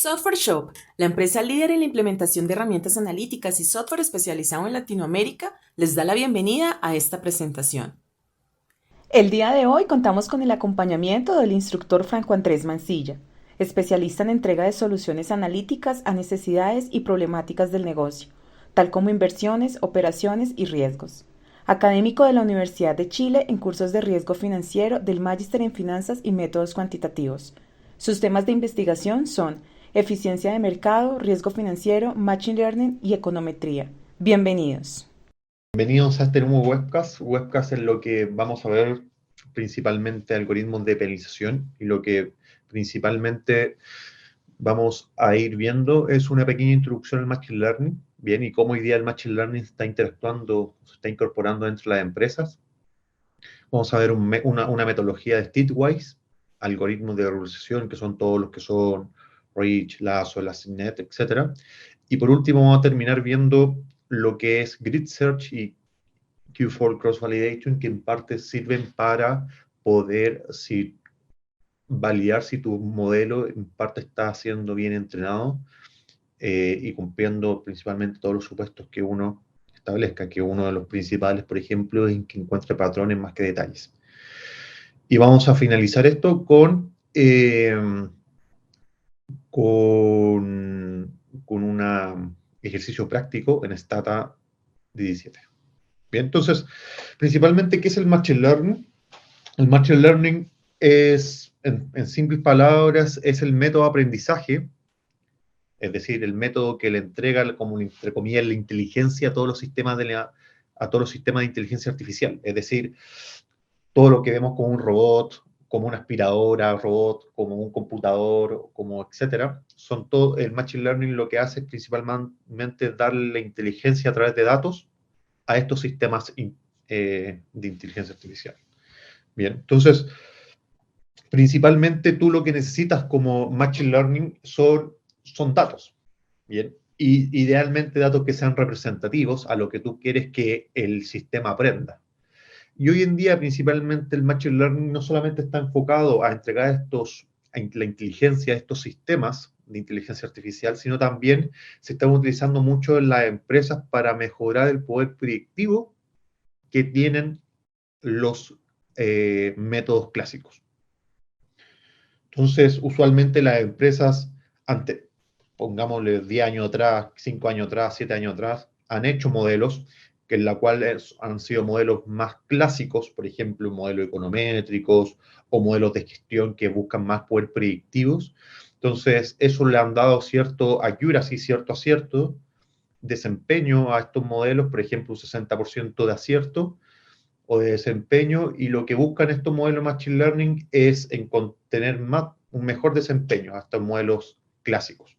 Software Shop, la empresa líder en la implementación de herramientas analíticas y software especializado en Latinoamérica, les da la bienvenida a esta presentación. El día de hoy contamos con el acompañamiento del instructor Franco Andrés Mancilla, especialista en entrega de soluciones analíticas a necesidades y problemáticas del negocio, tal como inversiones, operaciones y riesgos. Académico de la Universidad de Chile en cursos de riesgo financiero del Magíster en Finanzas y Métodos Cuantitativos. Sus temas de investigación son eficiencia de mercado, riesgo financiero, machine learning y econometría. Bienvenidos. Bienvenidos a este nuevo webcast en lo que vamos a ver principalmente algoritmos de penalización, y lo que principalmente vamos a ir viendo es una pequeña introducción al Machine Learning, bien, y cómo hoy día el Machine Learning está interactuando, se está incorporando dentro de las empresas. Vamos a ver una metodología de Streetwise, algoritmos de regulación, que son todos los que son Rich, Lasso, Elasticnet, etc. Y por último vamos a terminar viendo lo que es Grid Search y Q4 Cross Validation, que en parte sirven para poder validar si tu modelo en parte está siendo bien entrenado y cumpliendo principalmente todos los supuestos que uno establezca, que uno de los principales, por ejemplo, es que encuentre patrones más que detalles. Y vamos a finalizar esto con un ejercicio práctico en Stata 17. Bien, entonces, principalmente, ¿qué es el Machine Learning? El Machine Learning es, en simples palabras, es el método de aprendizaje, es decir, el método que le entrega, como entre comillas, la inteligencia a todos los sistemas a todos los sistemas de inteligencia artificial. Es decir, todo lo que vemos como un robot, como una aspiradora, robot, como un computador, como etcétera, son todo, el Machine Learning lo que hace es principalmente darle inteligencia a través de datos a estos sistemas de inteligencia artificial. Bien, entonces, principalmente tú lo que necesitas como Machine Learning son datos, bien, y idealmente datos que sean representativos a lo que tú quieres que el sistema aprenda. Y hoy en día, principalmente, el Machine Learning no solamente está enfocado a entregar la inteligencia a estos sistemas de inteligencia artificial, sino también se están utilizando mucho en las empresas para mejorar el poder predictivo que tienen los métodos clásicos. Entonces, usualmente las empresas, antes, pongámosle 10 años atrás, 5 años atrás, 7 años atrás, han hecho modelos que en la cual han sido modelos más clásicos, por ejemplo, modelos econométricos o modelos de gestión que buscan más poder predictivos. Entonces, eso le han dado cierto accuracy, cierto acierto, desempeño a estos modelos, por ejemplo, un 60% de acierto o de desempeño, y lo que buscan estos modelos Machine Learning es tener un mejor desempeño a estos modelos clásicos.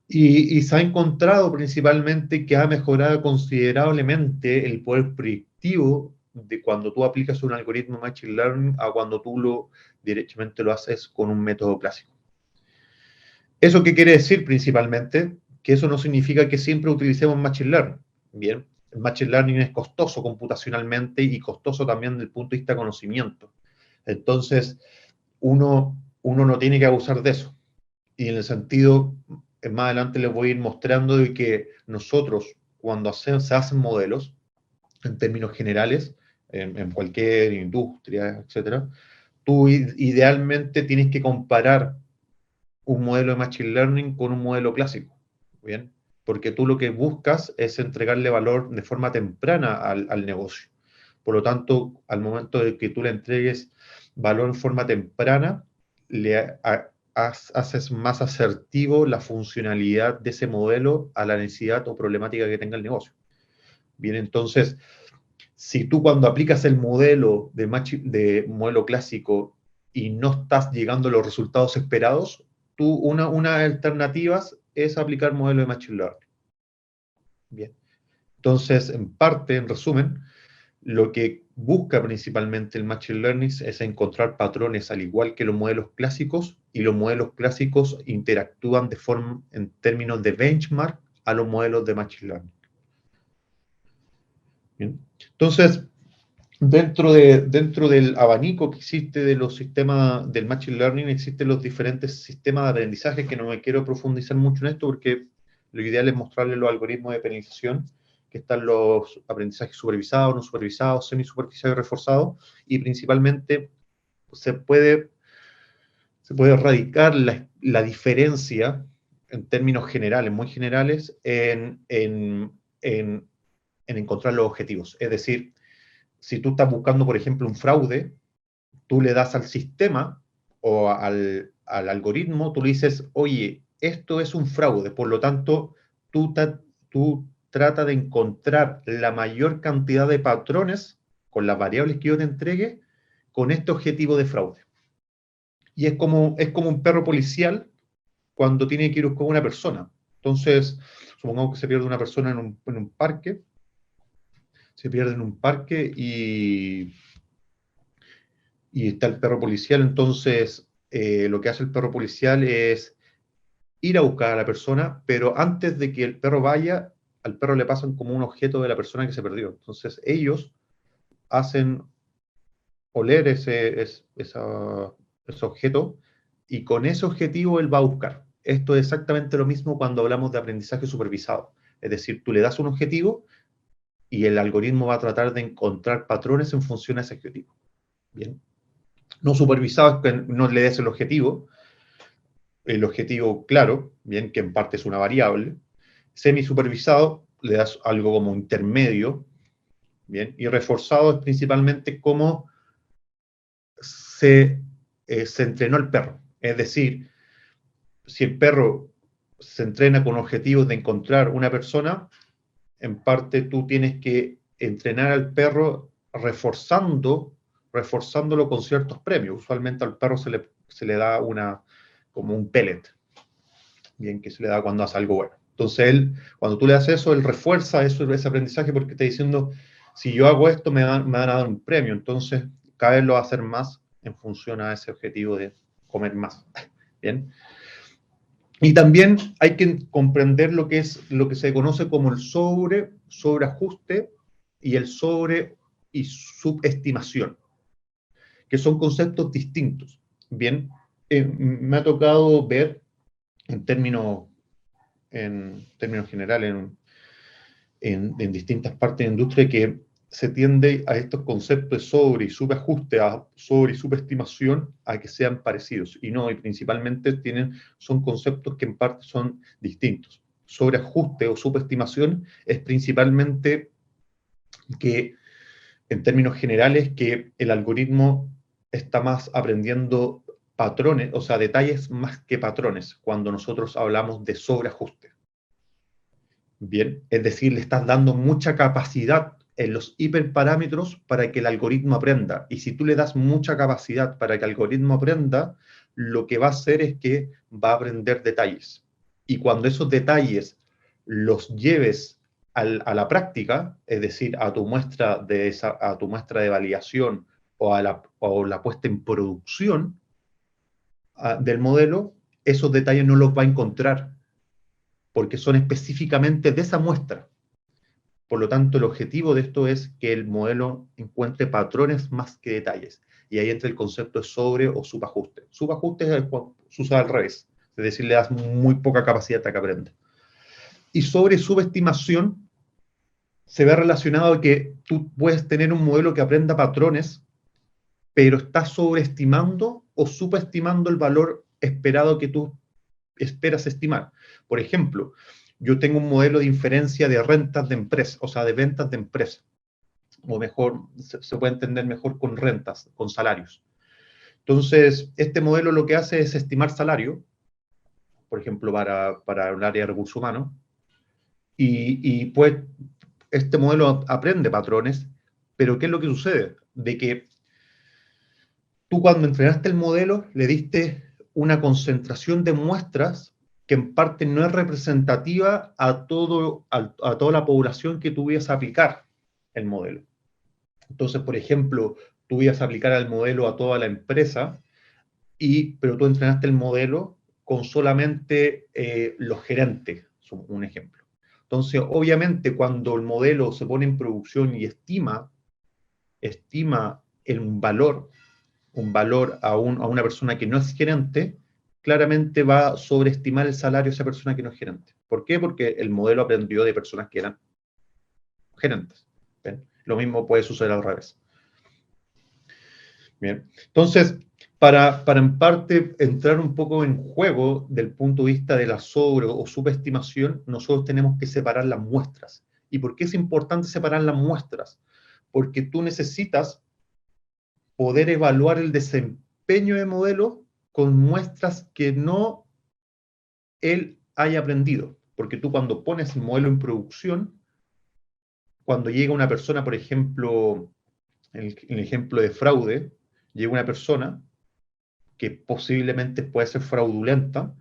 Y se ha encontrado principalmente que ha mejorado considerablemente el poder predictivo de cuando tú aplicas un algoritmo Machine Learning a cuando tú directamente lo haces con un método clásico. ¿Eso qué quiere decir principalmente? Que eso no significa que siempre utilicemos Machine Learning. Bien, el Machine Learning es costoso computacionalmente y costoso también desde el punto de vista de conocimiento. Entonces, uno no tiene que abusar de eso. Y en el sentido, más adelante les voy a ir mostrando de que nosotros, cuando se hacen modelos, en términos generales, en cualquier industria, etcétera, tú idealmente tienes que comparar un modelo de Machine Learning con un modelo clásico, ¿bien? Porque tú lo que buscas es entregarle valor de forma temprana al negocio. Por lo tanto, al momento de que tú le entregues valor en forma temprana, haces más asertivo la funcionalidad de ese modelo a la necesidad o problemática que tenga el negocio. Bien, entonces, si tú cuando aplicas el modelo de modelo clásico y no estás llegando a los resultados esperados, una alternativa es aplicar modelo de Machine Learning. Bien. Entonces, en parte, en resumen, lo que busca principalmente el Machine Learning es encontrar patrones al igual que los modelos clásicos, y los modelos clásicos interactúan en términos de benchmark a los modelos de Machine Learning. Bien. Entonces, Dentro del abanico que existe de los sistemas del Machine Learning, existen los diferentes sistemas de aprendizaje, que no me quiero profundizar mucho en esto porque lo ideal es mostrarles los algoritmos de penalización, que están los aprendizajes supervisados, no supervisados, semisupervisados y reforzados, y principalmente se puede, se puede erradicar la diferencia en términos generales, muy generales, en encontrar los objetivos. Es decir, si tú estás buscando, por ejemplo, un fraude, tú le das al sistema o al algoritmo, tú le dices, oye, esto es un fraude, por lo tanto, tú trata de encontrar la mayor cantidad de patrones con las variables que yo te entregue con este objetivo de fraude. Y es como un perro policial cuando tiene que ir con una persona. Entonces, supongamos que se pierde una persona en un parque, se pierde en un parque y está el perro policial, entonces lo que hace el perro policial es ir a buscar a la persona, pero antes de que el perro vaya, al perro le pasan como un objeto de la persona que se perdió. Entonces ellos hacen oler ese objeto y con ese objetivo él va a buscar. Esto es exactamente lo mismo cuando hablamos de aprendizaje supervisado. Es decir, tú le das un objetivo y el algoritmo va a tratar de encontrar patrones en función a ese objetivo. Bien. No supervisado es que no le des el objetivo claro, bien, que en parte es una variable. Semi-supervisado le das algo como intermedio, bien, y reforzado es principalmente cómo se entrenó el perro. Es decir, si el perro se entrena con objetivos de encontrar una persona, en parte tú tienes que entrenar al perro reforzándolo con ciertos premios. Usualmente al perro se le da como un pellet, bien, que se le da cuando hace algo bueno. Entonces, cuando tú le das eso, él refuerza ese aprendizaje porque está diciendo, si yo hago esto, me van a dar un premio. Entonces, cada vez lo va a hacer más en función a ese objetivo de comer más. Bien. Y también hay que comprender lo que es lo que se conoce como el sobreajuste y el sobre y subestimación, que son conceptos distintos. Bien, me ha tocado ver en términos, generales en distintas partes de la industria que se tiende a estos conceptos de sobre y subajuste, a sobre y subestimación, a que sean parecidos. Y no, y principalmente son conceptos que en parte son distintos. Sobreajuste o subestimación es principalmente que, en términos generales, que el algoritmo está más aprendiendo patrones, o sea, detalles más que patrones, cuando nosotros hablamos de sobreajuste. Bien, es decir, le estás dando mucha capacidad en los hiperparámetros para que el algoritmo aprenda. Y si tú le das mucha capacidad para que el algoritmo aprenda, lo que va a hacer es que va a aprender detalles. Y cuando esos detalles los lleves a la práctica, es decir, a tu muestra de validación o la puesta en producción del modelo, esos detalles no los va a encontrar porque son específicamente de esa muestra. Por lo tanto, el objetivo de esto es que el modelo encuentre patrones más que detalles. Y ahí entra el concepto de sobre o subajuste. Subajuste se usa al revés, es decir, le das muy poca capacidad a que aprenda. Y sobre subestimación se ve relacionado a que tú puedes tener un modelo que aprenda patrones, pero estás sobreestimando o subestimando el valor esperado que tú esperas estimar. Por ejemplo, yo tengo un modelo de inferencia de rentas de empresa, o sea, de ventas de empresa, o mejor, se puede entender mejor con rentas, con salarios. Entonces, este modelo lo que hace es estimar salario, por ejemplo, para el área de recursos humanos, y pues este modelo aprende patrones, pero ¿qué es lo que sucede? De que tú cuando entrenaste el modelo le diste una concentración de muestras que en parte no es representativa a toda la población que tú ibas a aplicar el modelo. Entonces, por ejemplo, tú ibas a aplicar el modelo a toda la empresa, pero tú entrenaste el modelo con solamente los gerentes, un ejemplo. Entonces, obviamente, cuando el modelo se pone en producción y estima estima un valor a una persona que no es gerente, claramente va a sobreestimar el salario de esa persona que no es gerente. ¿Por qué? Porque el modelo aprendió de personas que eran gerentes. ¿Ven? Lo mismo puede suceder al revés. Bien. Entonces, para en parte entrar un poco en juego del punto de vista de la sobre o subestimación, nosotros tenemos que separar las muestras. ¿Y por qué es importante separar las muestras? Porque tú necesitas poder evaluar el desempeño de modelo con muestras que no él haya aprendido. Porque tú cuando pones el modelo en producción, cuando llega una persona, por ejemplo, en el ejemplo de fraude, llega una persona que posiblemente puede ser fraudulenta,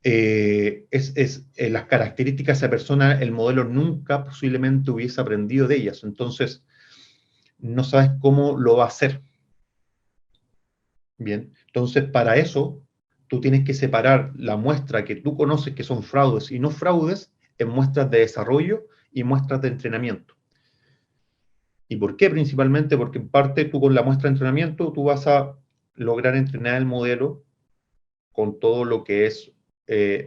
las características de esa persona, el modelo nunca posiblemente hubiese aprendido de ellas. Entonces, no sabes cómo lo va a hacer. Bien, entonces para eso tú tienes que separar la muestra que tú conoces que son fraudes y no fraudes en muestras de desarrollo y muestras de entrenamiento. ¿Y por qué? Principalmente porque en parte tú con la muestra de entrenamiento tú vas a lograr entrenar el modelo con todo lo que es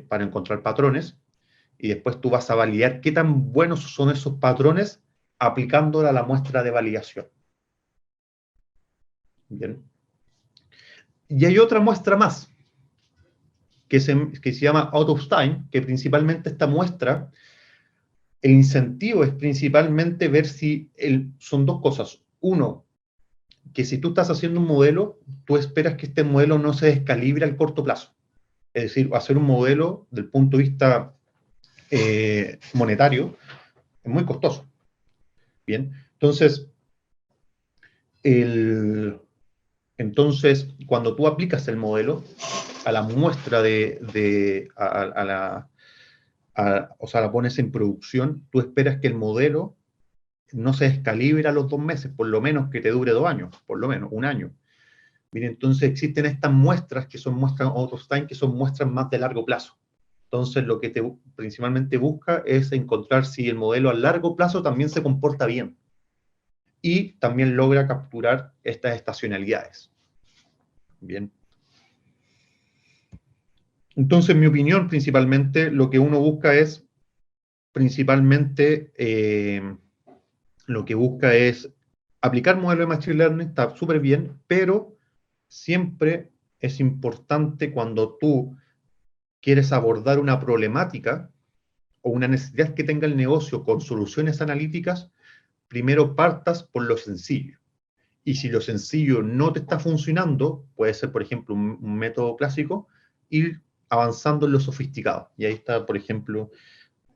para encontrar patrones y después tú vas a validar qué tan buenos son esos patrones aplicándola a la muestra de validación. Bien. Y hay otra muestra más, que se llama out of time, que principalmente esta muestra, el incentivo es principalmente ver si son dos cosas. Uno, que si tú estás haciendo un modelo, tú esperas que este modelo no se descalibre al corto plazo. Es decir, hacer un modelo del punto de vista monetario es muy costoso. Bien, entonces, cuando tú aplicas el modelo a la muestra a la, o sea, la pones en producción, tú esperas que el modelo no se descalibre a los 2 meses, por lo menos que te dure 2 años, por lo menos un año. Bien, entonces existen estas muestras que son muestras out of time, que son muestras más de largo plazo. Entonces lo que principalmente busca es encontrar si el modelo a largo plazo también se comporta bien y también logra capturar estas estacionalidades. Bien. Entonces, en mi opinión, principalmente lo que uno busca es, principalmente, lo que busca es aplicar modelo de Machine Learning, está súper bien, pero siempre es importante cuando tú quieres abordar una problemática o una necesidad que tenga el negocio con soluciones analíticas, primero partas por lo sencillo. Y si lo sencillo no te está funcionando, puede ser, por ejemplo, un método clásico, ir avanzando en lo sofisticado. Y ahí está, por ejemplo,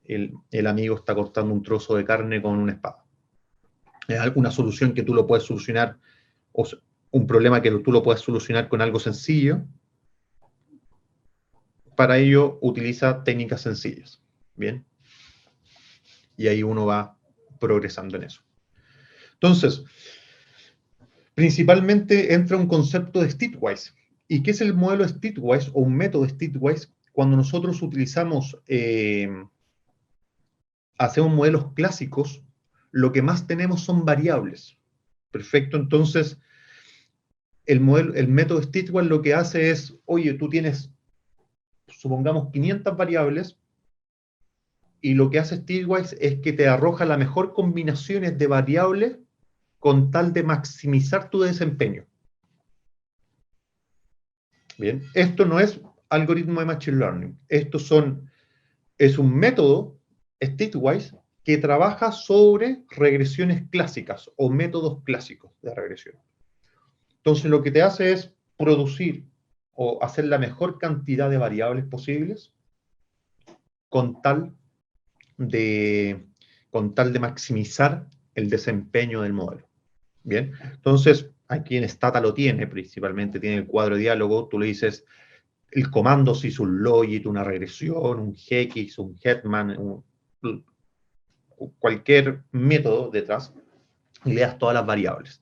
el amigo está cortando un trozo de carne con una espada. Es alguna solución que tú lo puedes solucionar, o un problema que tú lo puedes solucionar con algo sencillo. Para ello, utiliza técnicas sencillas. Bien. Y ahí uno va progresando en eso. Entonces, principalmente entra un concepto de Streetwise. ¿Y qué es el modelo Streetwise o un método Streetwise? Cuando nosotros utilizamos, hacemos modelos clásicos, lo que más tenemos son variables. Perfecto, entonces el método Streetwise lo que hace es, oye, tú tienes, supongamos, 500 variables, y lo que hace Streetwise es que te arroja la mejor combinaciones de variables con tal de maximizar tu desempeño. Bien, esto no es algoritmo de Machine Learning, es un método Streetwise que trabaja sobre regresiones clásicas o métodos clásicos de regresión. Entonces lo que te hace es producir o hacer la mejor cantidad de variables posibles con tal de maximizar el desempeño del modelo. Bien, entonces aquí en Stata lo tiene, principalmente tiene el cuadro de diálogo, tú le dices el comando si hizo un logit, una regresión, un GX, un Hetman, cualquier método detrás, y le das todas las variables.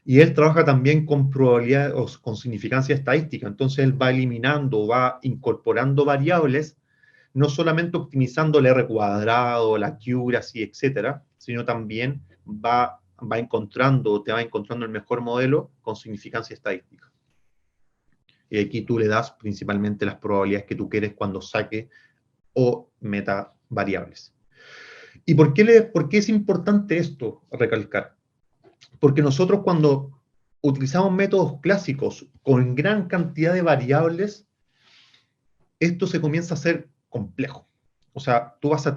Y él trabaja también con probabilidad o con significancia estadística, entonces él va eliminando, va incorporando variables, no solamente optimizando el R cuadrado, la accuracy, etcétera, sino también va te va encontrando el mejor modelo con significancia estadística. Y aquí tú le das principalmente las probabilidades que tú quieres cuando saque o meta variables. ¿Y por qué es importante esto recalcar? Porque nosotros cuando utilizamos métodos clásicos con gran cantidad de variables, esto se comienza a hacer complejo. O sea, tú vas a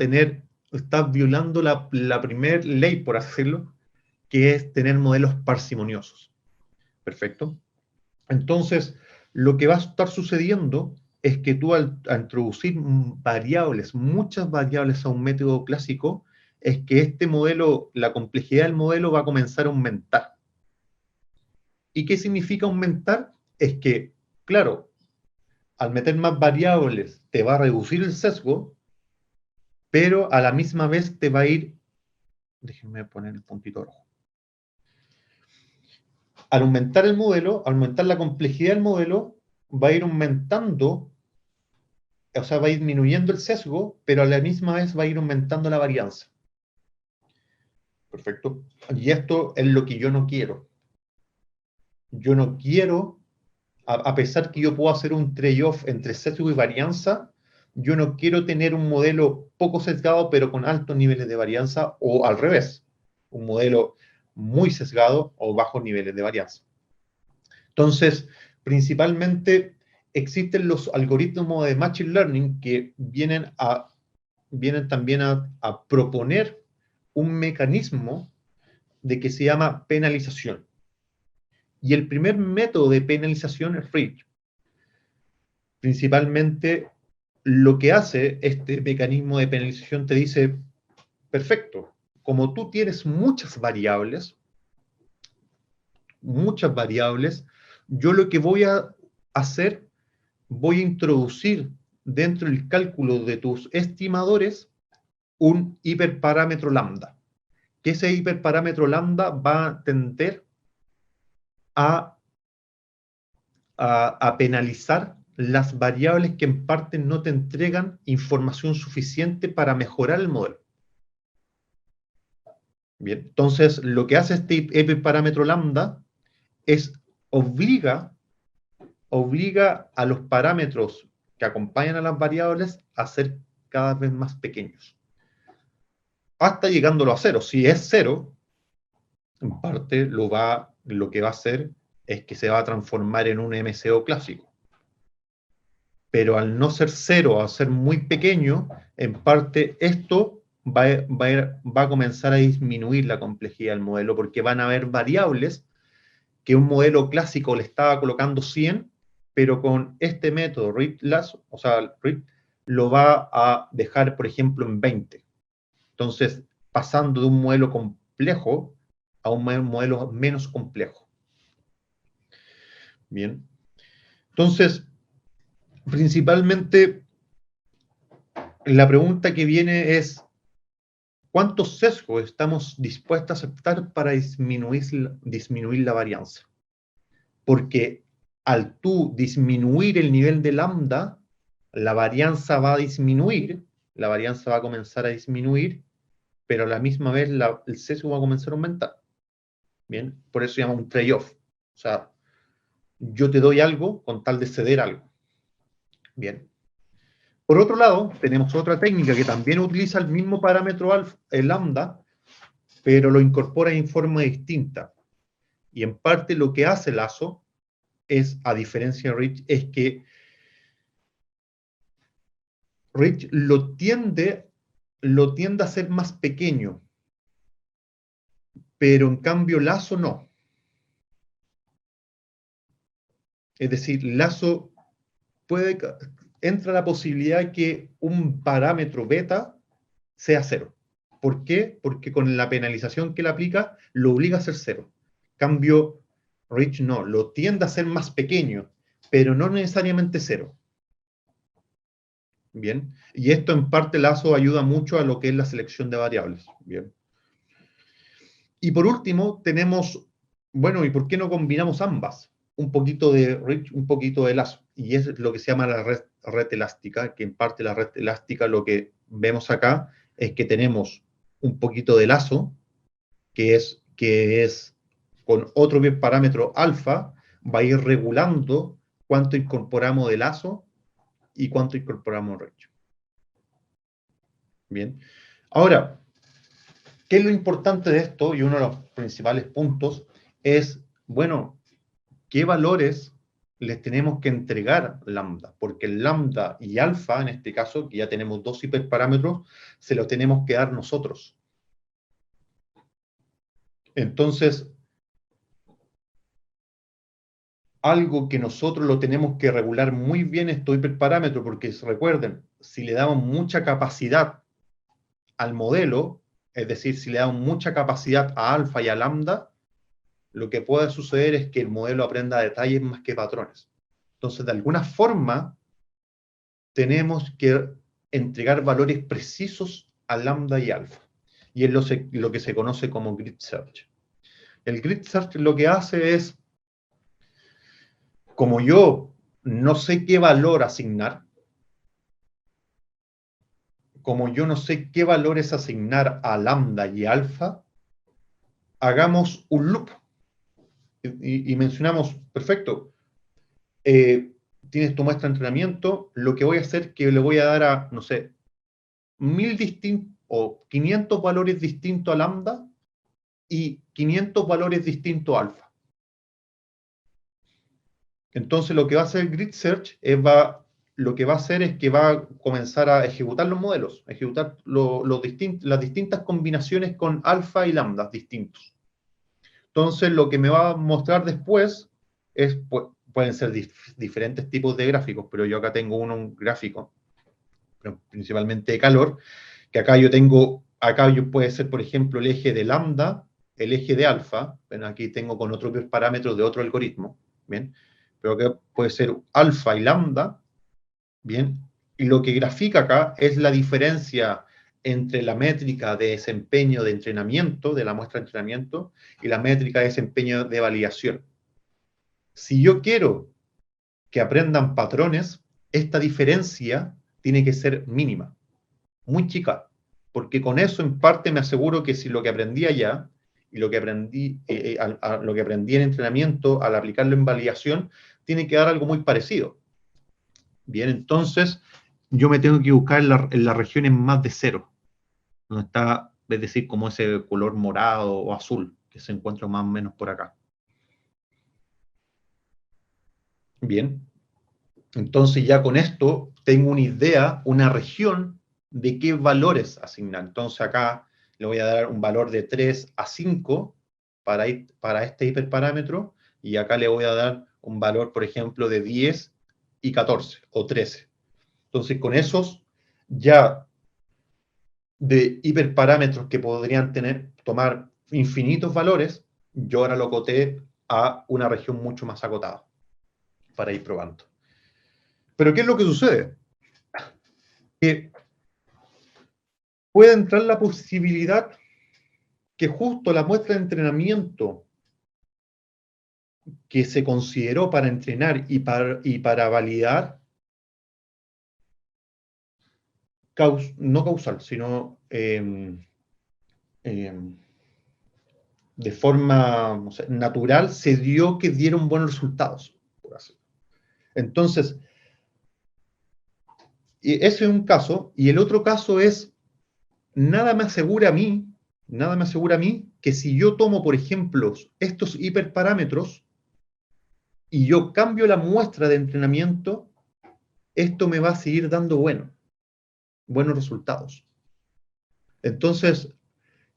estás violando la primera ley, por así decirlo, que es tener modelos parsimoniosos. ¿Perfecto? Entonces, lo que va a estar sucediendo es que tú al introducir variables, muchas variables a un método clásico, es que este modelo, la complejidad del modelo va a comenzar a aumentar. ¿Y qué significa aumentar? Es que, claro, al meter más variables te va a reducir el sesgo, pero a la misma vez te va a ir, déjenme poner el puntito rojo. Al aumentar el modelo, al aumentar la complejidad del modelo, va a ir aumentando, o sea, va a ir disminuyendo el sesgo, pero a la misma vez va a ir aumentando la varianza. Perfecto. Y esto es lo que yo no quiero. Yo no quiero, a pesar que yo puedo hacer un trade-off entre sesgo y varianza, yo no quiero tener un modelo poco sesgado, pero con altos niveles de varianza, o al revés, un modelo muy sesgado o bajos niveles de varianza. Entonces, principalmente existen los algoritmos de Machine Learning que vienen también a proponer un mecanismo de que se llama penalización. Y el primer método de penalización es Ridge. Principalmente lo que hace este mecanismo de penalización te dice, perfecto, como tú tienes muchas variables, yo lo que voy a hacer, voy a introducir dentro del cálculo de tus estimadores un hiperparámetro lambda, que ese hiperparámetro lambda va a tender a, a penalizar las variables que en parte no te entregan información suficiente para mejorar el modelo. Bien, entonces lo que hace este hiperparámetro lambda es obliga a los parámetros que acompañan a las variables a ser cada vez más pequeños. Hasta llegándolo a cero. Si es cero, en parte lo que va a hacer es que se va a transformar en un MCO clásico. Pero al no ser cero, a ser muy pequeño, en parte esto va a comenzar a disminuir la complejidad del modelo porque van a haber variables que un modelo clásico le estaba colocando 100, pero con este método, Reed lo va a dejar, por ejemplo, en 20. Entonces, pasando de un modelo complejo a un modelo menos complejo. Bien. Entonces, principalmente, la pregunta que viene es, ¿cuántos sesgos estamos dispuestos a aceptar para disminuir la varianza? Porque al tú disminuir el nivel de lambda, la varianza va a disminuir, la varianza va a comenzar a disminuir, pero a la misma vez el sesgo va a comenzar a aumentar. Bien, por eso se llama un trade-off. O sea, yo te doy algo con tal de ceder algo. Bien. Por otro lado, tenemos otra técnica que también utiliza el mismo parámetro el lambda, pero lo incorpora en forma distinta. Y en parte lo que hace Lazo es, a diferencia de Rich, es que Rich lo tiende a hacer más pequeño, pero en cambio Lazo no. Es decir, Lazo entra la posibilidad que un parámetro beta sea cero. ¿Por qué? Porque con la penalización que le aplica, lo obliga a ser cero. Cambio, Rich no, lo tiende a hacer más pequeño, pero no necesariamente cero. Bien, y esto en parte Lazo ayuda mucho a lo que es la selección de variables. Bien. Y por último, tenemos, bueno, ¿y por qué no combinamos ambas? Un poquito de Rich, un poquito de Lazo. Y es lo que se llama la red elástica, que en parte la red elástica lo que vemos acá es que tenemos un poquito de Lazo, que que es con otro parámetro alfa, va a ir regulando cuánto incorporamos de lazo y cuánto incorporamos range. Bien. Ahora, ¿qué es lo importante de esto? Y uno de los principales puntos es, bueno, ¿qué valores les tenemos que entregar lambda? Porque el lambda y alfa, en este caso, que ya tenemos dos hiperparámetros, se los tenemos que dar nosotros. Entonces, algo que nosotros lo tenemos que regular muy bien estos hiperparámetros, porque recuerden, si le damos mucha capacidad al modelo, es decir, si le damos mucha capacidad a alfa y a lambda, lo que puede suceder es que el modelo aprenda detalles más que patrones. Entonces, de alguna forma, tenemos que entregar valores precisos a lambda y alfa. Y es lo que se conoce como grid search. El grid search lo que hace es, como yo no sé qué valor asignar, como yo no sé qué valores asignar a lambda y alfa, hagamos un loop. Y mencionamos, perfecto, tienes tu muestra de entrenamiento, lo que voy a hacer es que le voy a dar a, no sé, 1000 distintos o 500 valores distintos a lambda y 500 valores distintos a alfa. Entonces lo que va a hacer el grid search es lo que va a hacer es que va a comenzar a ejecutar los modelos, ejecutar las distintas combinaciones con alfa y lambda distintos. Entonces lo que me va a mostrar después es, pueden ser diferentes tipos de gráficos, pero yo acá tengo un gráfico, principalmente de calor, que acá yo puede ser, por ejemplo, el eje de lambda, el eje de alfa, bueno, aquí tengo con otros parámetros de otro algoritmo, ¿bien? Pero que puede ser alfa y lambda, ¿bien? Y lo que grafica acá es la diferencia entre la métrica de desempeño de entrenamiento, de la muestra de entrenamiento, y la métrica de desempeño de validación. Si yo quiero que aprendan patrones, esta diferencia tiene que ser mínima, muy chica, porque con eso en parte me aseguro que si lo que aprendí allá y lo que aprendí, lo que aprendí en entrenamiento, al aplicarlo en validación, tiene que dar algo muy parecido. Bien, entonces yo me tengo que buscar en las regiones más de cero, donde está, es decir, como ese color morado o azul, que se encuentra más o menos por acá. Bien, entonces ya con esto tengo una idea, una región de qué valores asignar. Entonces acá le voy a dar un valor de 3 a 5 para este hiperparámetro y acá le voy a dar un valor, por ejemplo, de 10 y 14 o 13. Entonces con esos ya de hiperparámetros que podrían tomar infinitos valores, yo ahora lo acoté a una región mucho más acotada para ir probando. Pero ¿qué es lo que sucede? Que puede entrar la posibilidad que justo la muestra de entrenamiento que se consideró para entrenar y para validar, no causal, sino de forma, no sé, natural, se dio que dieron buenos resultados. Por así. Entonces, ese es un caso, y el otro caso es, nada me asegura a mí que si yo tomo, por ejemplo, estos hiperparámetros y yo cambio la muestra de entrenamiento, esto me va a seguir dando buenos resultados. Entonces,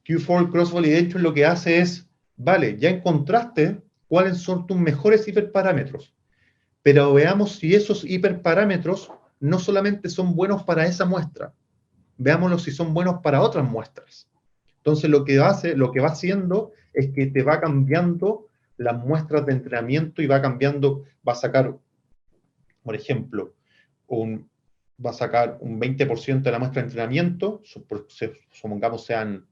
Q4 Cross Validation lo que hace es, vale, ya encontraste cuáles son tus mejores hiperparámetros, pero veamos si esos hiperparámetros no solamente son buenos para esa muestra, veámoslo si son buenos para otras muestras. Entonces lo que va haciendo es que te va cambiando las muestras de entrenamiento y va a sacar, por ejemplo, va a sacar un 20% de la muestra de entrenamiento, supongamos sean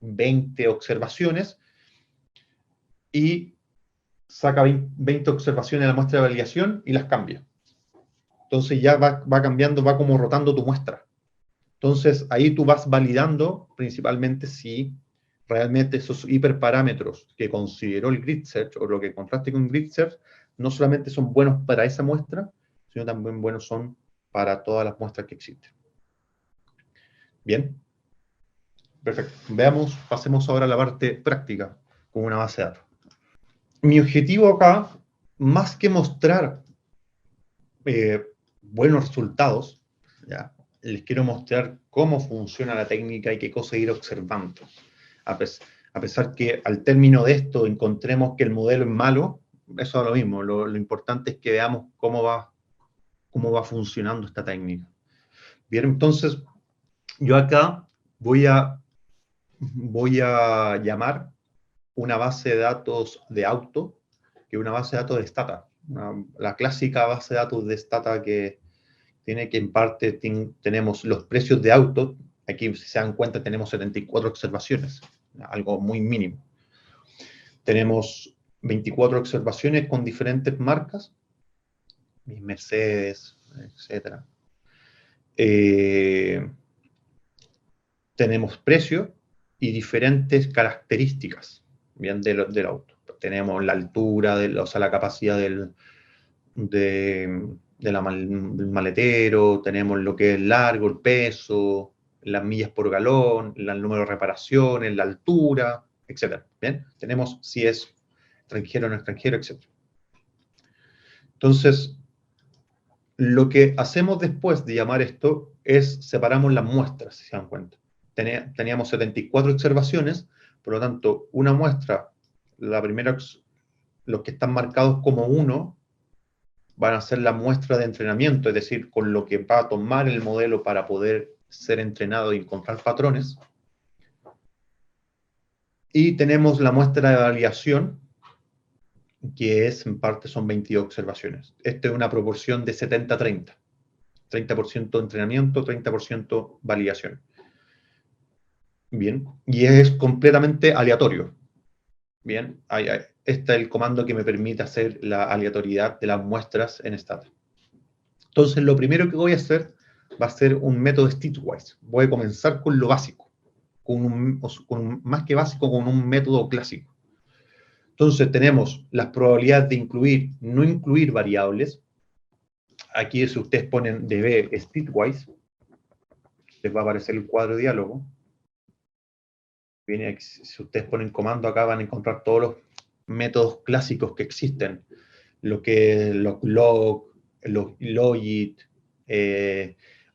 20 observaciones, y saca 20 observaciones de la muestra de validación y las cambia. Entonces ya va cambiando, va como rotando tu muestra. Entonces ahí tú vas validando principalmente si realmente esos hiperparámetros que consideró el grid search, o lo que encontraste con grid search, no solamente son buenos para esa muestra, sino también buenos son para todas las muestras que existen. Bien, perfecto. Veamos, pasemos ahora a la parte práctica con una base de datos. Mi objetivo acá, más que mostrar buenos resultados, ¿ya? Les quiero mostrar cómo funciona la técnica y qué cosa ir observando. A pesar que al término de esto encontremos que el modelo es malo, eso es lo mismo. Lo importante es que veamos cómo va funcionando esta técnica. Bien, entonces yo acá voy a llamar una base de datos de auto, que es una base de datos de Stata. La clásica base de datos de Stata que tiene que en parte tenemos los precios de auto. Aquí, si se dan cuenta, tenemos 74 observaciones, algo muy mínimo. Tenemos 24 observaciones con diferentes marcas, Mercedes, etc. Tenemos precio y diferentes características, bien, del auto. Tenemos la altura, o sea, la capacidad del maletero, tenemos lo que es largo, el peso, las millas por galón, el número de reparaciones, la altura, etc. ¿Bien? Tenemos si es extranjero o no extranjero, etc. Entonces, lo que hacemos después de llamar esto es separamos las muestras, si se dan cuenta. Teníamos 74 observaciones, por lo tanto, una muestra, la primera, los que están marcados como 1, van a ser la muestra de entrenamiento, es decir, con lo que va a tomar el modelo para poder ser entrenado y encontrar patrones. Y tenemos la muestra de validación, que en parte son 22 observaciones. Esta es una proporción de 70-30. 30% entrenamiento, 30% validación. Bien, y es completamente aleatorio. Bien, este es el comando que me permite hacer la aleatoriedad de las muestras en Stata. Entonces, lo primero que voy a hacer va a ser un método stitchwise. Voy a comenzar con lo básico, más que básico, con un método clásico. Entonces, tenemos las probabilidades de incluir, no incluir variables. Aquí, si ustedes ponen db stitchwise, les va a aparecer el cuadro de diálogo. Bien, si ustedes ponen comando acá, van a encontrar todos los métodos clásicos que existen. Lo que es los log, los logit,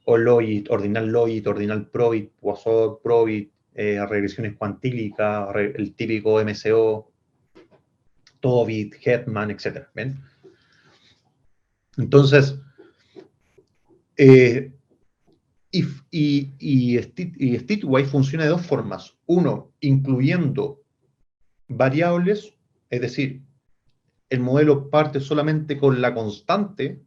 o-logit, ordinal logit, ordinal probit, Poisson probit, regresiones cuantílicas, el típico MCO, Tobit, Hetman, etc. ¿Ven? Entonces, stitchwise funciona de dos formas. Uno, incluyendo variables, es decir, el modelo parte solamente con la constante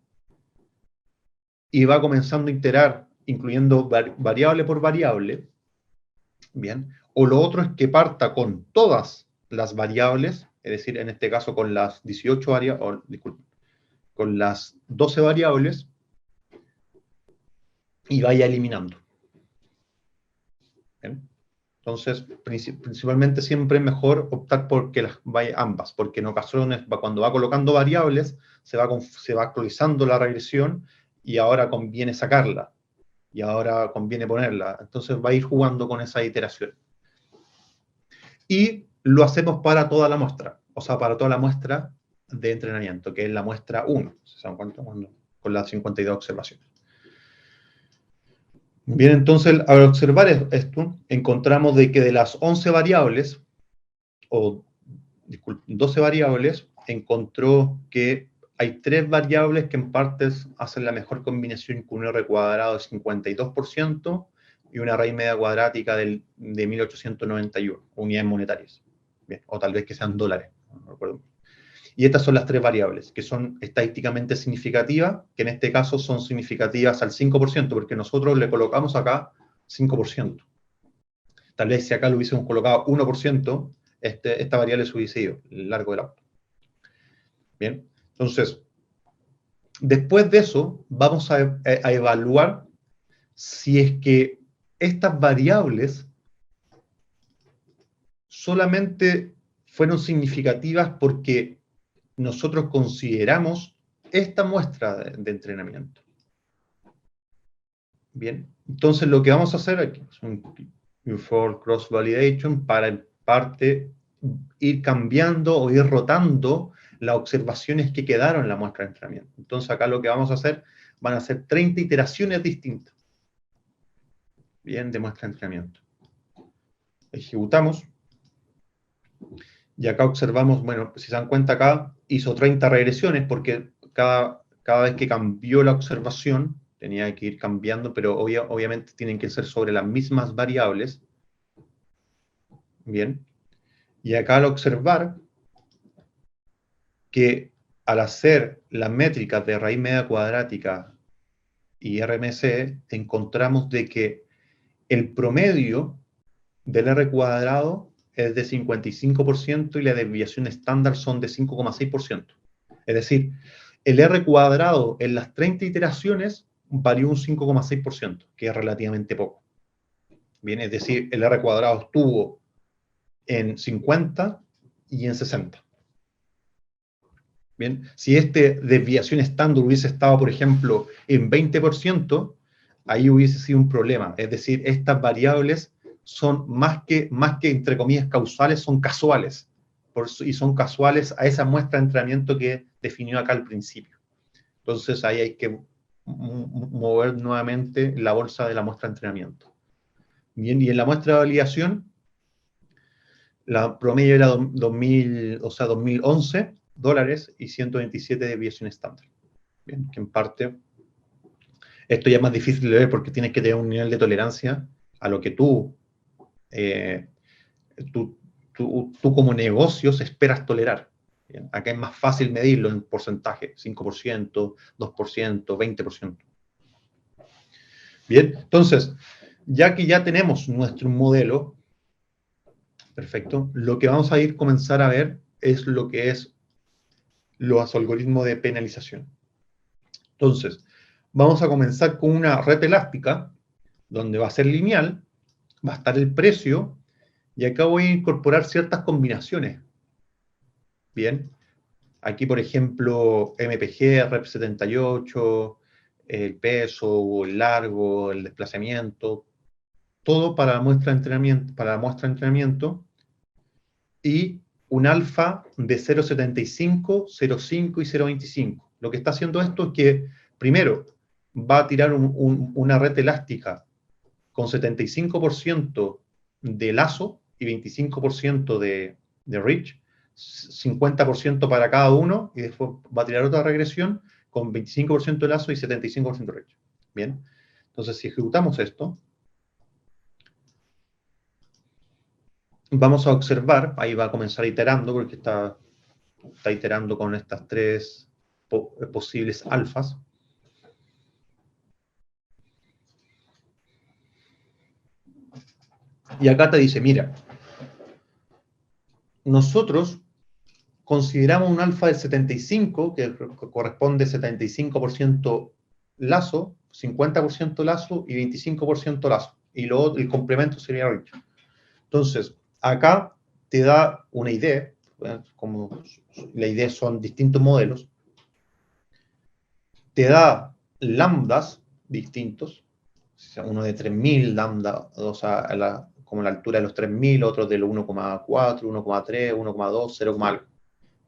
y va comenzando a iterar, incluyendo variable por variable. Bien. O lo otro es que parta con todas las variables, es decir, en este caso con las 18 variables, disculpen, con las 12 variables, y vaya eliminando. ¿Bien? Entonces, principalmente siempre es mejor optar por que las vaya ambas, porque en ocasiones, cuando va colocando variables, se va actualizando la regresión y ahora conviene sacarla, y ahora conviene ponerla. Entonces va a ir jugando con esa iteración. Y lo hacemos para toda la muestra, o sea, para toda la muestra de entrenamiento, que es la muestra 1, ¿se dan cuenta? Con las 52 observaciones. Bien, entonces, al observar esto, encontramos de que de las 11 variables, o disculpe, 12 variables, encontró que hay 3 variables que en partes hacen la mejor combinación con un R cuadrado de 52% y una raíz media cuadrática de 1891 unidades monetarias. Bien, o tal vez que sean dólares, no recuerdo. Y estas son las 3 variables, que son estadísticamente significativas, que en este caso son significativas al 5%, porque nosotros le colocamos acá 5%. Tal vez si acá lo hubiésemos colocado 1%, esta variable se hubiese ido, el largo del auto. Bien, entonces, después de eso, vamos a evaluar si es que estas variables solamente fueron significativas porque nosotros consideramos esta muestra de entrenamiento. Bien, entonces lo que vamos a hacer aquí es un before cross validation para en parte ir cambiando o ir rotando las observaciones que quedaron en la muestra de entrenamiento. Entonces acá lo que vamos a hacer van a ser 30 iteraciones distintas. Bien, de muestra de entrenamiento. Ejecutamos. Y acá observamos, bueno, si se dan cuenta acá, hizo 30 regresiones porque cada vez que cambió la observación, tenía que ir cambiando, pero obviamente tienen que ser sobre las mismas variables. Bien. Y acá al observar que al hacer las métricas de raíz media cuadrática y RMC, encontramos de que el promedio del R cuadrado es de 55% y la desviación estándar son de 5,6%. Es decir, el R cuadrado en las 30 iteraciones varió un 5,6%, que es relativamente poco. Bien, es decir, el R cuadrado estuvo en 50 y en 60. Bien, si esta desviación estándar hubiese estado, por ejemplo, en 20%, ahí hubiese sido un problema. Es decir, estas variables son más que entre comillas, causales, son casuales. Y son casuales a esa muestra de entrenamiento que definió acá al principio. Entonces, ahí hay que mover nuevamente la bolsa de la muestra de entrenamiento. Bien, y en la muestra de validación, la promedio era 2011 dólares y 127 de desviación estándar. Bien, que en parte, esto ya es más difícil de ver porque tienes que tener un nivel de tolerancia a lo que tú como negocios esperas tolerar. Bien, acá es más fácil medirlo en porcentaje, 5%, 2%, 20%. Bien, entonces, ya que ya tenemos nuestro modelo, perfecto, lo que vamos a ir comenzar a ver es lo que es los algoritmos de penalización. Entonces, vamos a comenzar con una red elástica, donde va a ser lineal, va a estar el precio, y acá voy a incorporar ciertas combinaciones. Bien, aquí por ejemplo, MPG, Rep78, el peso, o el largo, el desplazamiento, todo para la muestra de entrenamiento, y un alfa de 0,75, 0,5 y 0,25. Lo que está haciendo esto es que, primero, va a tirar una red elástica con 75% de lazo y 25% de reach, 50% para cada uno, y después va a tirar otra regresión con 25% de lazo y 75% de reach. Bien, entonces si ejecutamos esto, vamos a observar, ahí va a comenzar iterando, porque está iterando con estas tres posibles alfas. Y acá te dice, mira, nosotros consideramos un alfa del 75, que corresponde a 75% lazo, 50% lazo y 25% lazo. Y luego el complemento sería reach. Entonces, acá te da una idea, como la idea son distintos modelos, te da lambdas distintos, uno de 3000 lambda, o sea, como la altura de los 3000, otro de los 1,4, 1,3, 1,2, 0, algo.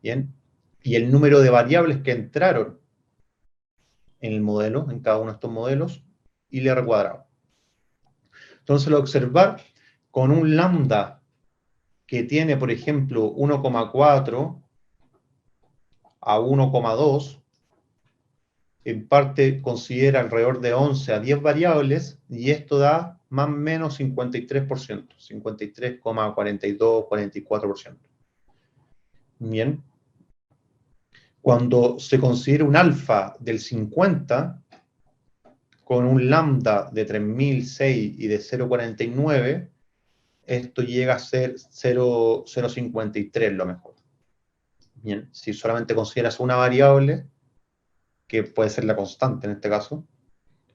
Bien, y el número de variables que entraron en el modelo, en cada uno de estos modelos, y el R cuadrado. Entonces, al observar con un lambda que tiene, por ejemplo, 1,4 a 1,2, en parte considera alrededor de 11 a 10 variables, y esto da más o menos 53%, 53,42, 44%. Bien. Cuando se considera un alfa del 50, con un lambda de 3006 y de 0,49, esto llega a ser 0,53 lo mejor. Bien, si solamente consideras una variable, que puede ser la constante en este caso,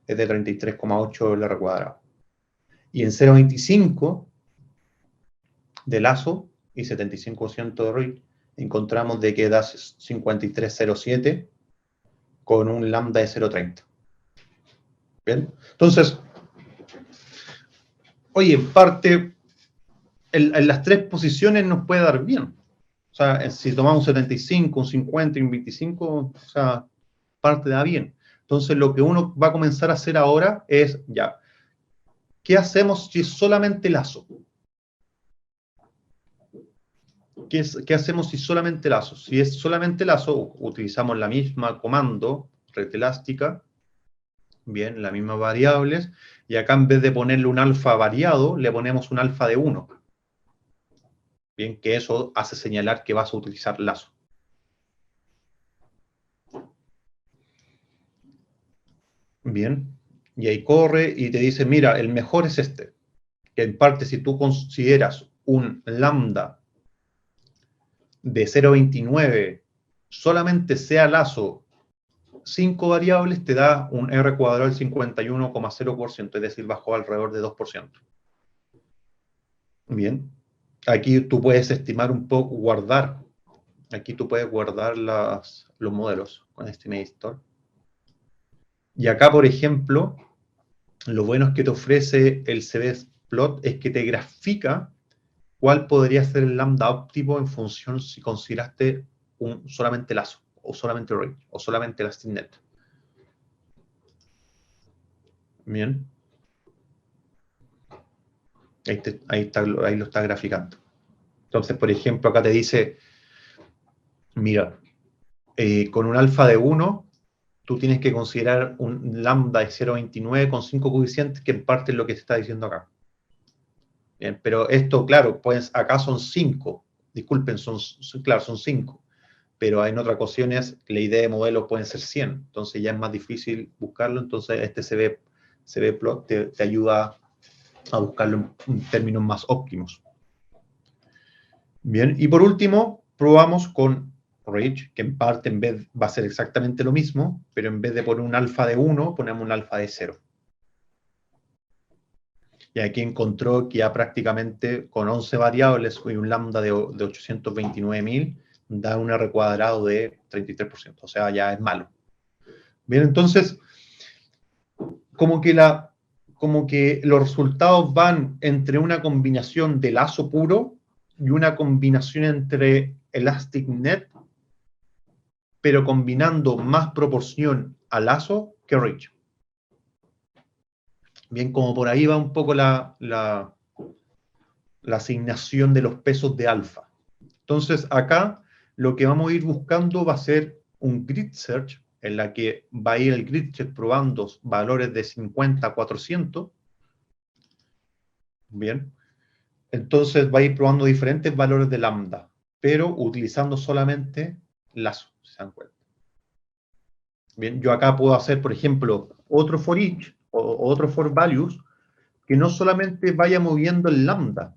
es de 33,8 el R cuadrado. Y en 0,25 de lazo y 75% de reach, encontramos de que da 5307 con un lambda de 0.30. ¿Bien? Entonces, oye, parte, en las tres posiciones nos puede dar bien. O sea, si tomamos un 75, un 50 y un 25, o sea, parte da bien. Entonces, lo que uno va a comenzar a hacer ahora es, ya, ¿qué hacemos si es solamente lazo? ¿Qué hacemos si solamente lazo? Si es solamente lazo, utilizamos la misma comando, red elástica, bien, las mismas variables, y acá en vez de ponerle un alfa variado, le ponemos un alfa de 1. Bien, que eso hace señalar que vas a utilizar lazo. Bien, y ahí corre y te dice, mira, el mejor es este. Que en parte, si tú consideras un lambda de 0.29 solamente sea lazo 5 variables, te da un R cuadrado del 51,0%, es decir, bajó alrededor de 2%. Bien, aquí tú puedes estimar un poco, guardar. Aquí tú puedes guardar los modelos con Estimator. Y acá, por ejemplo, lo bueno es que te ofrece el CVplot es que te grafica cuál podría ser el lambda óptimo en función si consideraste solamente lazo, o solamente range, o solamente ElasticNet. Bien. Ahí lo está graficando. Entonces, por ejemplo, acá te dice, mira, con un alfa de 1, tú tienes que considerar un lambda de 0.29 con 5 coeficientes, que en parte es lo que se está diciendo acá. Bien, pero esto, claro, pues acá son 5. Disculpen, claro, son 5. Pero en otras ocasiones la idea de modelo pueden ser 100. Entonces ya es más difícil buscarlo. Entonces este CVplot te ayuda a buscarlo en términos más óptimos. Bien, y por último, probamos con Ridge, que en parte va a ser exactamente lo mismo, pero en vez de poner un alfa de 1, ponemos un alfa de 0. Y aquí encontró que ya prácticamente con 11 variables y un lambda de 829.000 da un R cuadrado de 33%, o sea, ya es malo. Bien, entonces, como que los resultados van entre una combinación de lazo puro y una combinación entre ElasticNet, pero combinando más proporción a lazo que Ridge. Bien, como por ahí va un poco la asignación de los pesos de alfa. Entonces, acá lo que vamos a ir buscando va a ser un grid search, en la que va a ir el grid search probando valores de 50 a 400. Bien. Entonces va a ir probando diferentes valores de lambda, pero utilizando solamente lazo, si se dan cuenta. Bien, yo acá puedo hacer, por ejemplo, otro for each o otro for values que no solamente vaya moviendo el lambda,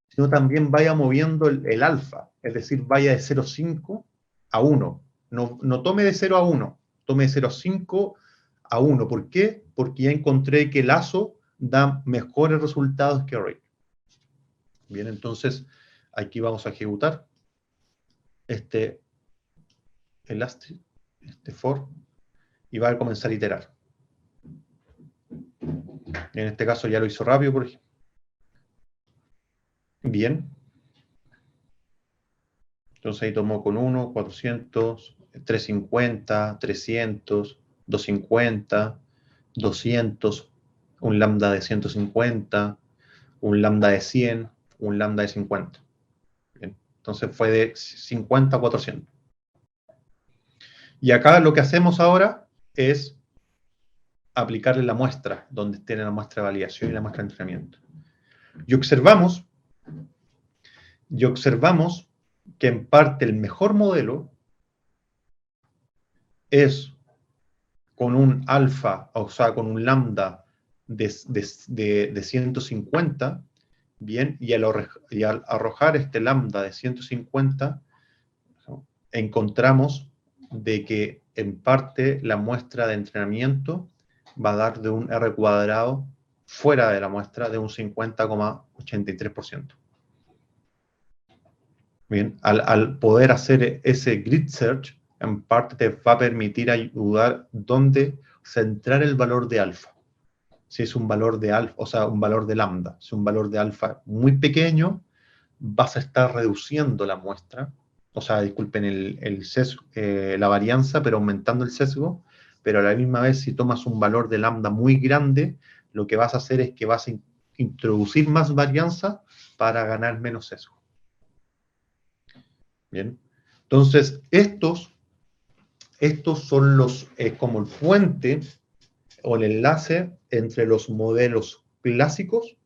sino también vaya moviendo el alfa, es decir, vaya de 0,5 a 1. No tome de 0 a 1, tome de 0,5 a 1. ¿Por qué? Porque ya encontré que lazo da mejores resultados que array. Bien, entonces aquí vamos a ejecutar este elastic, este for, y va a comenzar a iterar. En este caso ya lo hizo rápido, por ejemplo. Bien. Entonces ahí tomó con 1, 400, 350, 300, 250, 200, un lambda de 150, un lambda de 100, un lambda de 50. Bien. Entonces fue de 50 a 400. Y acá lo que hacemos ahora es aplicarle la muestra, donde tiene la muestra de validación y la muestra de entrenamiento. Y observamos que en parte el mejor modelo es con un alfa, o sea, con un lambda de 150, bien, y al arrojar este lambda de 150, encontramos de que en parte la muestra de entrenamiento va a dar de un R cuadrado fuera de la muestra de un 50,83%. Bien, al poder hacer ese grid search, en parte te va a permitir ayudar dónde centrar el valor de alfa. Si es un valor de alfa, o sea, un valor de lambda, si es un valor de alfa muy pequeño, vas a estar reduciendo la muestra, o sea, disculpen el sesgo, la varianza, pero aumentando el sesgo, pero a la misma vez, si tomas un valor de lambda muy grande, lo que vas a hacer es que vas a introducir más varianza para ganar menos sesgo. Bien, entonces estos son los, como el puente o el enlace entre los modelos clásicos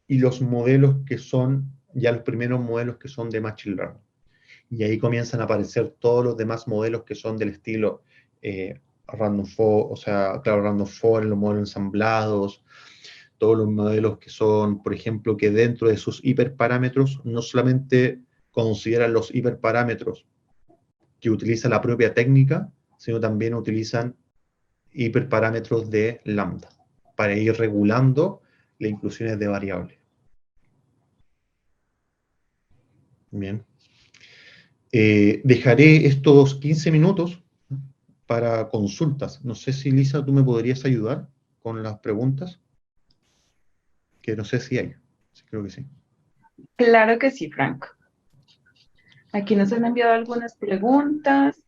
y los modelos que son, ya los primeros modelos que son de Machine Learning. Y ahí comienzan a aparecer todos los demás modelos que son del estilo Random Forest, o sea, claro, Random Forest, los modelos ensamblados, todos los modelos que son, por ejemplo, que dentro de sus hiperparámetros no solamente consideran los hiperparámetros que utiliza la propia técnica, sino también utilizan hiperparámetros de lambda para ir regulando las inclusiones de variables. Bien. Dejaré estos 15 minutos para consultas. No sé si, Lisa, tú me podrías ayudar con las preguntas, que no sé si hay. Sí, creo que sí. Claro que sí, Franco. Aquí nos han enviado algunas preguntas.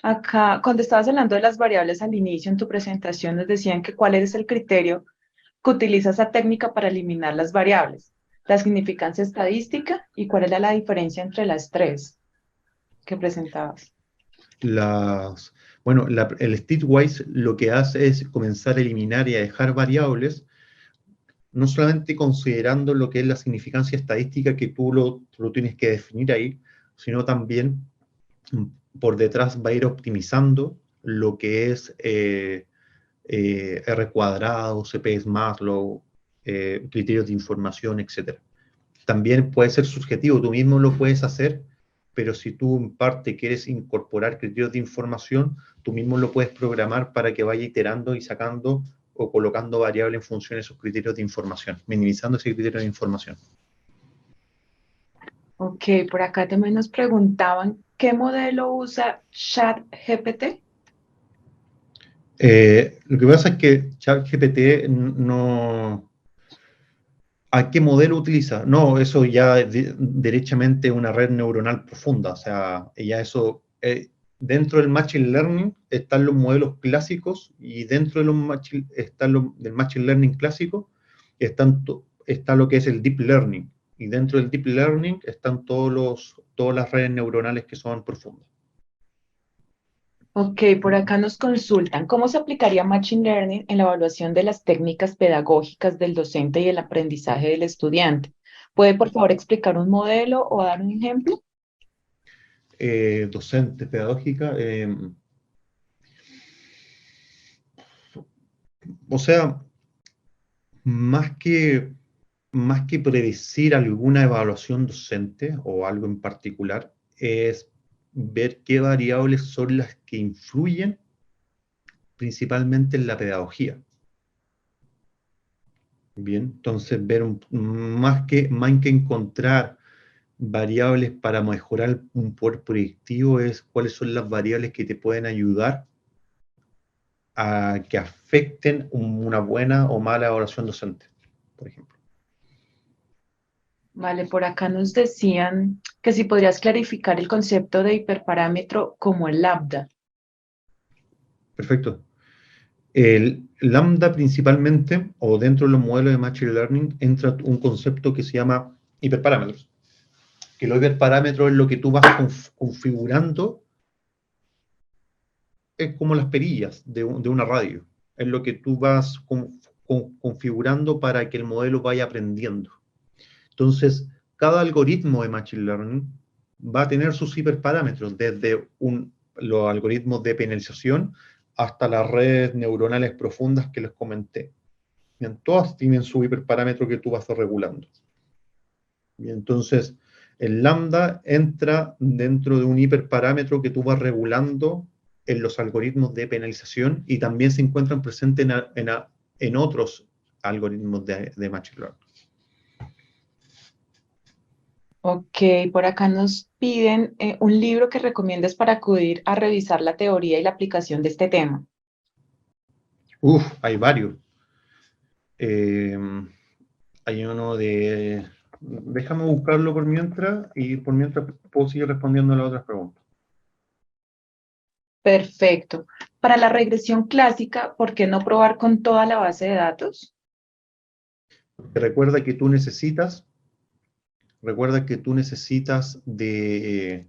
Acá, cuando estabas hablando de las variables al inicio en tu presentación, nos decían que cuál es el criterio que utiliza esa técnica para eliminar las variables, la significancia estadística y cuál era la diferencia entre las tres que presentabas. Bueno, el state-wise lo que hace es comenzar a eliminar y a dejar variables, no solamente considerando lo que es la significancia estadística que tú lo tienes que definir ahí, sino también por detrás va a ir optimizando lo que es R cuadrado, CPS Maslow, criterios de información, etc. También puede ser subjetivo, tú mismo lo puedes hacer, pero si tú en parte quieres incorporar criterios de información, tú mismo lo puedes programar para que vaya iterando y sacando o colocando variables en función de esos criterios de información, minimizando ese criterio de información. Ok, por acá también nos preguntaban, ¿qué modelo usa ChatGPT? Lo que pasa es que ChatGPT no... ¿A qué modelo utiliza? No, eso ya derechamente una red neuronal profunda, o sea, ya eso... dentro del Machine Learning están los modelos clásicos y dentro de del Machine Learning clásico está lo que es el Deep Learning. Y dentro del Deep Learning están todas las redes neuronales que son profundas. Ok, por acá nos consultan, ¿cómo se aplicaría Machine Learning en la evaluación de las técnicas pedagógicas del docente y el aprendizaje del estudiante? ¿Puede, por favor, explicar un modelo o dar un ejemplo? Docente, pedagógica. O sea, más que, más que predecir alguna evaluación docente o algo en particular, es ver qué variables son las que influyen principalmente en la pedagogía. Bien, entonces ver más que encontrar variables para mejorar un poder proyectivo es cuáles son las variables que te pueden ayudar a que afecten una buena o mala evaluación docente, por ejemplo. Vale, por acá nos decían que si podrías clarificar el concepto de hiperparámetro como el lambda. Perfecto. El lambda principalmente, o dentro de los modelos de Machine Learning, entra un concepto que se llama hiperparámetros. Que los hiperparámetros es lo que tú vas configurando, es como las perillas de una radio. Es lo que tú vas configurando para que el modelo vaya aprendiendo. Entonces, cada algoritmo de Machine Learning va a tener sus hiperparámetros, desde los algoritmos de penalización hasta las redes neuronales profundas que les comenté. Bien, todas tienen su hiperparámetro que tú vas regulando. Y entonces, el lambda entra dentro de un hiperparámetro que tú vas regulando en los algoritmos de penalización y también se encuentran presentes en otros algoritmos de Machine Learning. Ok, por acá nos piden un libro que recomiendes para acudir a revisar la teoría y la aplicación de este tema. Uf, hay varios. Eh, Hay uno de... Déjame buscarlo por mientras y por mientras puedo seguir respondiendo a las otras preguntas. Perfecto. Para la regresión clásica, ¿por qué no probar con toda la base de datos? Recuerda que tú necesitas, recuerda que tú necesitas de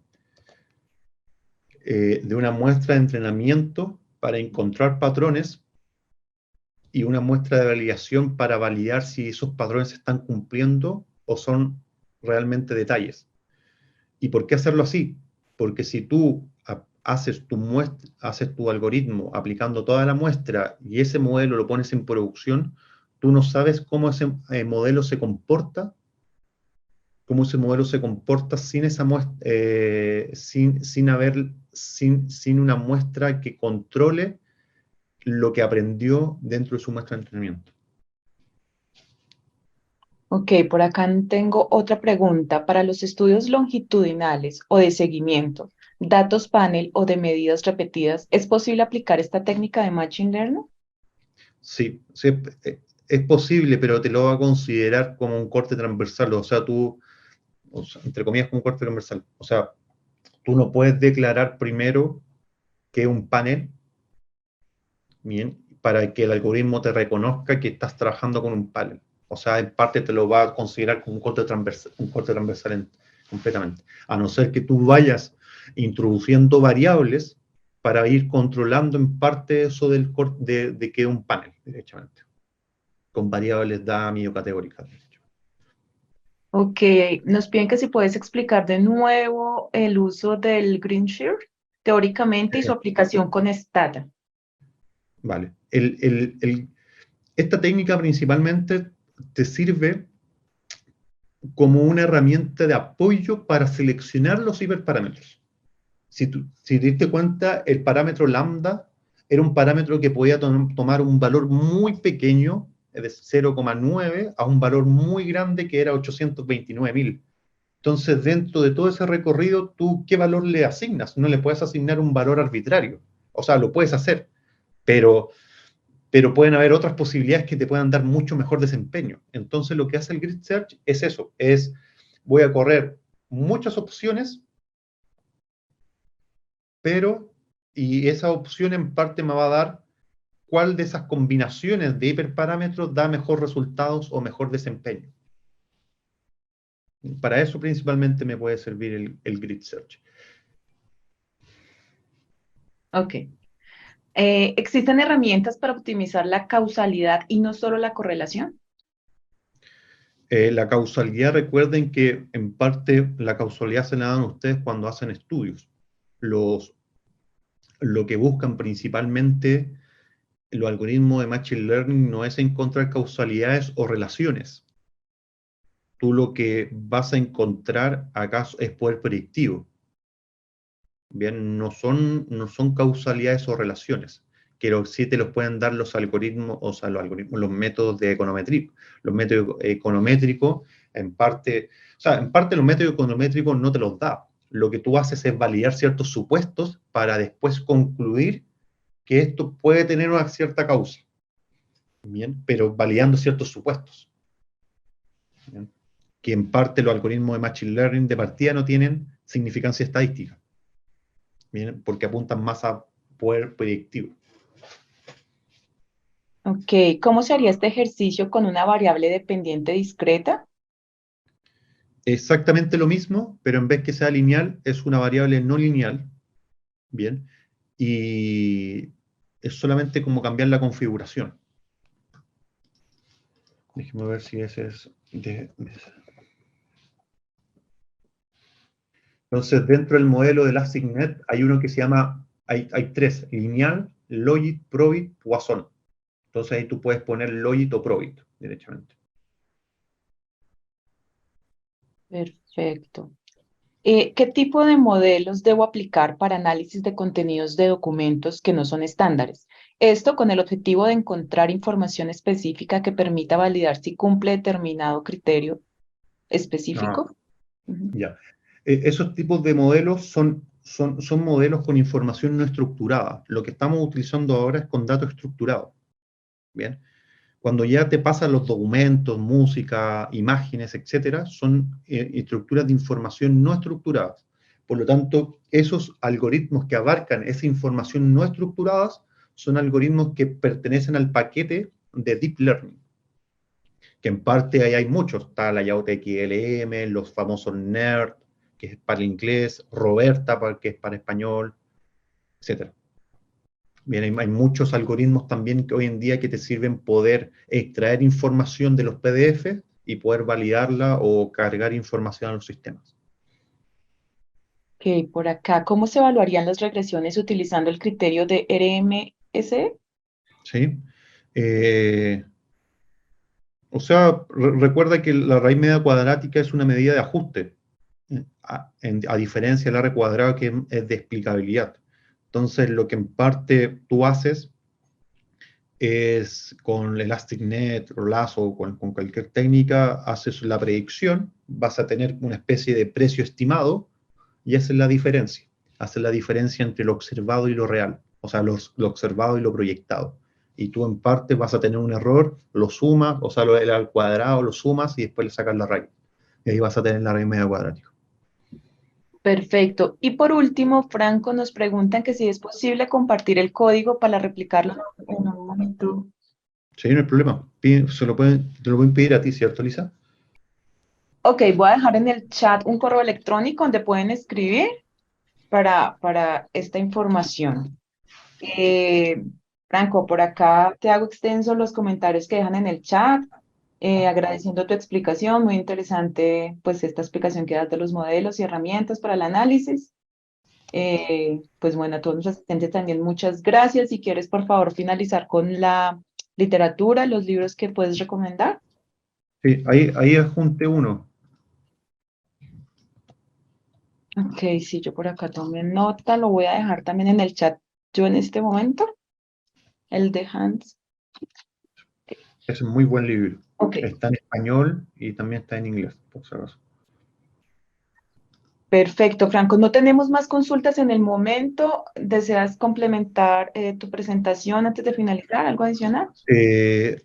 una muestra de entrenamiento para encontrar patrones y una muestra de validación para validar si esos patrones se están cumpliendo o son realmente detalles. ¿Y por qué hacerlo así? Porque si tú haces tu algoritmo aplicando toda la muestra y ese modelo lo pones en producción, tú no sabes cómo ese modelo se comporta, cómo ese modelo se comporta sin esa muestra, sin una muestra que controle lo que aprendió dentro de su muestra de entrenamiento. Ok, por acá tengo otra pregunta. Para los estudios longitudinales o de seguimiento, datos panel o de medidas repetidas, ¿es posible aplicar esta técnica de Machine Learning? Sí, sí, es posible, pero te lo va a considerar como un corte transversal, o sea, o sea, entre comillas, como un corte transversal. O sea, tú no puedes declarar primero que un panel, bien, para que el algoritmo te reconozca que estás trabajando con un panel. O sea, en parte te lo va a considerar como un corte transversal completamente. A no ser que tú vayas introduciendo variables para ir controlando en parte eso de que es un panel, directamente, con variables DAMI o categóricas. Ok, nos piden que si puedes explicar de nuevo el uso del Green Shear teóricamente y su aplicación con Stata. Vale. Esta técnica principalmente te sirve como una herramienta de apoyo para seleccionar los hiperparámetros. Si te diste cuenta, el parámetro lambda era un parámetro que podía tomar un valor muy pequeño, de 0,9, a un valor muy grande que era 829.000. Entonces, dentro de todo ese recorrido, ¿tú qué valor le asignas? No le puedes asignar un valor arbitrario. O sea, lo puedes hacer, pero pueden haber otras posibilidades que te puedan dar mucho mejor desempeño. Entonces, lo que hace el Grid Search es eso, voy a correr muchas opciones, pero, y esa opción en parte me va a dar cuál de esas combinaciones de hiperparámetros da mejor resultados o mejor desempeño. Para eso principalmente me puede servir el Grid Search. Ok. ¿Existen herramientas para optimizar la causalidad y no solo la correlación? La causalidad, recuerden que en parte la causalidad se la dan ustedes cuando hacen estudios. Los, lo que buscan principalmente los algoritmos de Machine Learning no es encontrar causalidades o relaciones. Tú lo que vas a encontrar acá es poder predictivo. Bien, no son causalidades o relaciones, que sí te los pueden dar los algoritmos, o sea, los métodos de econometría. Los métodos econométricos, en parte los métodos econométricos no te los da. Lo que tú haces es validar ciertos supuestos para después concluir que esto puede tener una cierta causa, bien, pero validando ciertos supuestos, bien, que en parte los algoritmos de Machine Learning de partida no tienen significancia estadística, bien, porque apuntan más a poder predictivo. Ok, ¿cómo se haría este ejercicio con una variable dependiente discreta? Exactamente lo mismo, pero en vez que sea lineal, es una variable no lineal, bien, y es solamente como cambiar la configuración. Déjeme ver si ese es Entonces, dentro del modelo de AssigNet hay uno que se llama, hay tres, lineal, logit, probit, Poisson. Entonces ahí tú puedes poner logit o probit, directamente. Perfecto. ¿Qué tipo de modelos debo aplicar para análisis de contenidos de documentos que no son estándares? Esto con el objetivo de encontrar información específica que permita validar si cumple determinado criterio No, específico. Ujú. Ya. Esos tipos de modelos son modelos con información no estructurada. Lo que estamos utilizando ahora es con datos estructurados. Bien. Cuando ya te pasan los documentos, música, imágenes, etcétera, son estructuras de información no estructuradas. Por lo tanto, esos algoritmos que abarcan esa información no estructurada son algoritmos que pertenecen al paquete de Deep Learning, que en parte ahí hay muchos. Está la Layout XLM, los famosos NERD, que es para el inglés, Roberta, que es para español, etcétera. Bien, hay muchos algoritmos también que hoy en día que te sirven poder extraer información de los PDF y poder validarla o cargar información a los sistemas. Ok, por acá, ¿cómo se evaluarían las regresiones utilizando el criterio de RMSE? ¿Sí? Eh, o sea, recuerda que la raíz media cuadrática es una medida de ajuste, a diferencia del R cuadrado que es de explicabilidad. Entonces, lo que en parte tú haces es con ElasticNet o Lazo o con cualquier técnica, haces la predicción, vas a tener una especie de precio estimado y esa es la diferencia. Haces la diferencia entre lo observado y lo real, o sea, lo observado y lo proyectado. Y tú en parte vas a tener un error, lo sumas, o sea, el al cuadrado lo sumas y después le sacas la raíz. Y ahí vas a tener la raíz media cuadrática. Perfecto. Y por último, Franco, nos preguntan que si es posible compartir el código para replicarlo en un momento. Sí, no hay problema. Te lo pueden pedir a ti, ¿cierto, Lisa? Ok, voy a dejar en el chat un correo electrónico donde pueden escribir para esta información. Eh, Franco, por acá te hago extenso los comentarios que dejan en el chat, agradeciendo tu explicación, muy interesante pues esta explicación que das de los modelos y herramientas para el análisis. Pues bueno, a todos los asistentes también muchas gracias. Si quieres, por favor, finalizar con la literatura, los libros que puedes recomendar. Sí, ahí adjunté uno. Ok, sí, yo por acá tomé nota, lo voy a dejar también en el chat yo en este momento, el de Hans. Es un muy buen libro. Ok, Está en español y también está en inglés, por si acaso. perfecto, Franco. No tenemos más consultas en el momento. ¿Deseas complementar tu presentación antes de finalizar? ¿Algo adicional?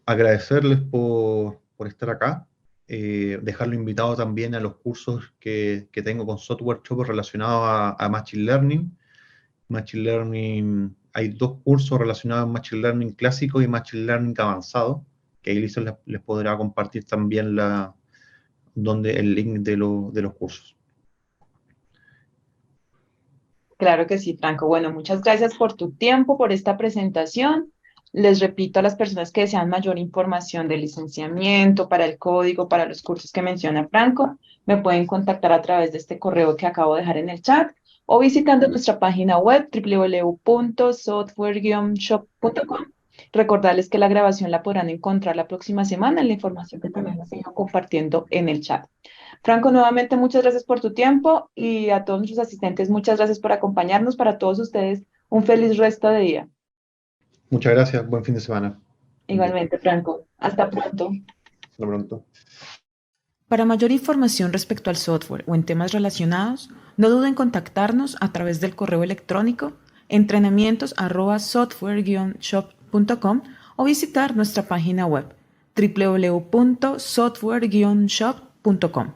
Agradecerles por estar acá, dejarlo invitado también a los cursos que tengo con Software Shop relacionados a Machine Learning. Machine Learning, hay dos cursos relacionados a Machine Learning clásico y Machine Learning avanzado, que ahí les podrá compartir también el link de los cursos. Claro que sí, Franco. Bueno, muchas gracias por tu tiempo, por esta presentación. Les repito a las personas que desean mayor información de licenciamiento, para el código, para los cursos que menciona Franco, me pueden contactar a través de este correo que acabo de dejar en el chat o visitando nuestra página web www.software-shop.com. Recordarles que la grabación la podrán encontrar la próxima semana en la información que también les sigo compartiendo en el chat. Franco, nuevamente muchas gracias por tu tiempo y a todos nuestros asistentes muchas gracias por acompañarnos. Para todos ustedes, un feliz resto de día. Muchas gracias, buen fin de semana. Buen día. Igualmente, Franco. Hasta pronto. Hasta pronto. Para mayor información respecto al software o en temas relacionados, no duden en contactarnos a través del correo electrónico entrenamientos@software-shop.com o visitar nuestra página web www.software-shop.com.